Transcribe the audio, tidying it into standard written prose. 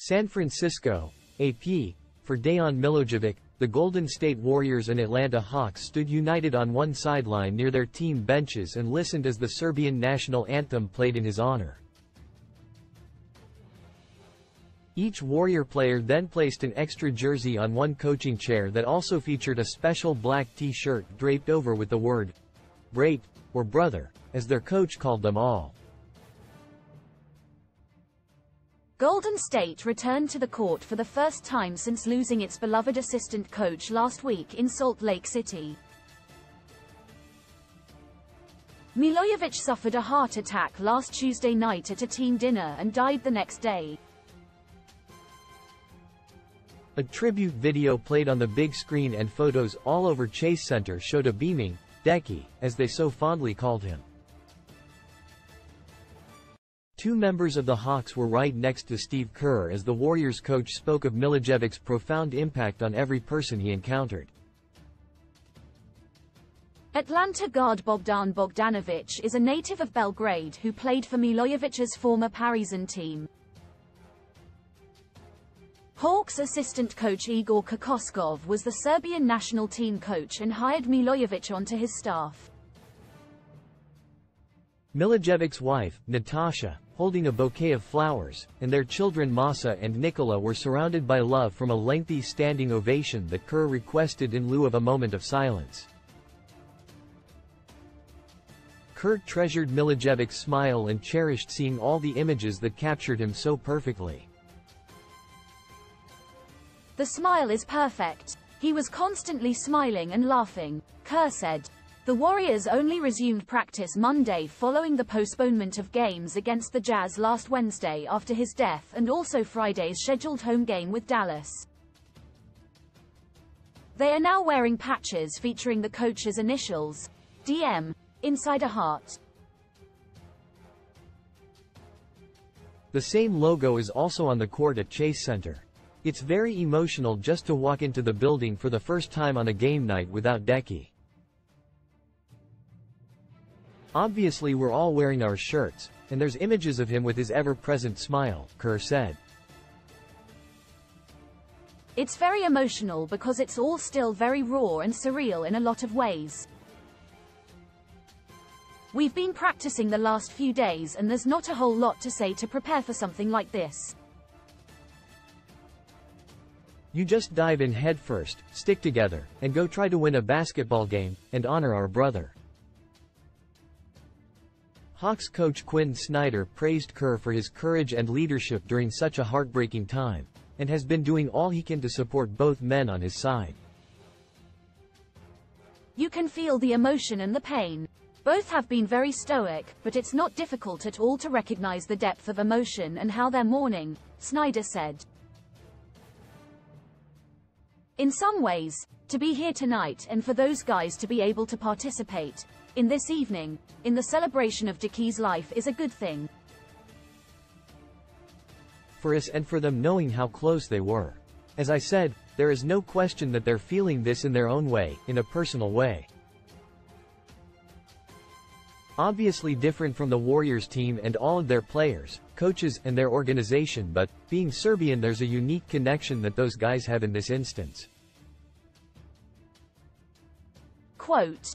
San Francisco, AP. For Dejan Milojevic, the Golden State Warriors and Atlanta Hawks stood united on one sideline near their team benches and listened as the Serbian national anthem played in his honor. Each Warrior player then placed an extra jersey on one coaching chair that also featured a special black T-shirt draped over with the word "Brat" or brother, as their coach called them all. Golden State returned to the court for the first time since losing its beloved assistant coach last week in Salt Lake City. Milojevic suffered a heart attack last Tuesday night at a team dinner and died the next day. A tribute video played on the big screen and photos all over Chase Center showed a beaming Decky, as they so fondly called him. Two members of the Hawks were right next to Steve Kerr as the Warriors coach spoke of Milojevic's profound impact on every person he encountered. Atlanta guard Bogdan Bogdanovic is a native of Belgrade who played for Milojevic's former Partizan team. Hawks assistant coach Igor Kokoskov was the Serbian national team coach and hired Milojevic onto his staff. Milojevic's wife, Natasha, holding a bouquet of flowers, and their children Masa and Nikola were surrounded by love from a lengthy standing ovation that Kerr requested in lieu of a moment of silence. Kerr treasured Milojevic's smile and cherished seeing all the images that captured him so perfectly. "The smile is perfect. He was constantly smiling and laughing," Kerr said. The Warriors only resumed practice Monday following the postponement of games against the Jazz last Wednesday after his death and also Friday's scheduled home game with Dallas. They are now wearing patches featuring the coach's initials, DM, inside a heart. The same logo is also on the court at Chase Center. It's very emotional just to walk into the building for the first time on a game night without Decky. Obviously we're all wearing our shirts, and there's images of him with his ever-present smile, Kerr said. "It's very emotional because it's all still very raw and surreal in a lot of ways. We've been practicing the last few days and there's not a whole lot to say to prepare for something like this. You just dive in head first, stick together, and go try to win a basketball game, and honor our brother." Hawks coach Quinn Snyder praised Kerr for his courage and leadership during such a heartbreaking time, and has been doing all he can to support both men on his side. "You can feel the emotion and the pain. Both have been very stoic, but it's not difficult at all to recognize the depth of emotion and how they're mourning," Snyder said. "In some ways, to be here tonight and for those guys to be able to participate in this evening, in the celebration of Decky's life is a good thing. For us and for them knowing how close they were. As I said, there is no question that they're feeling this in their own way, in a personal way. Obviously different from the Warriors team and all of their players, coaches, and their organization, but, being Serbian, there's a unique connection that those guys have in this instance." Quote,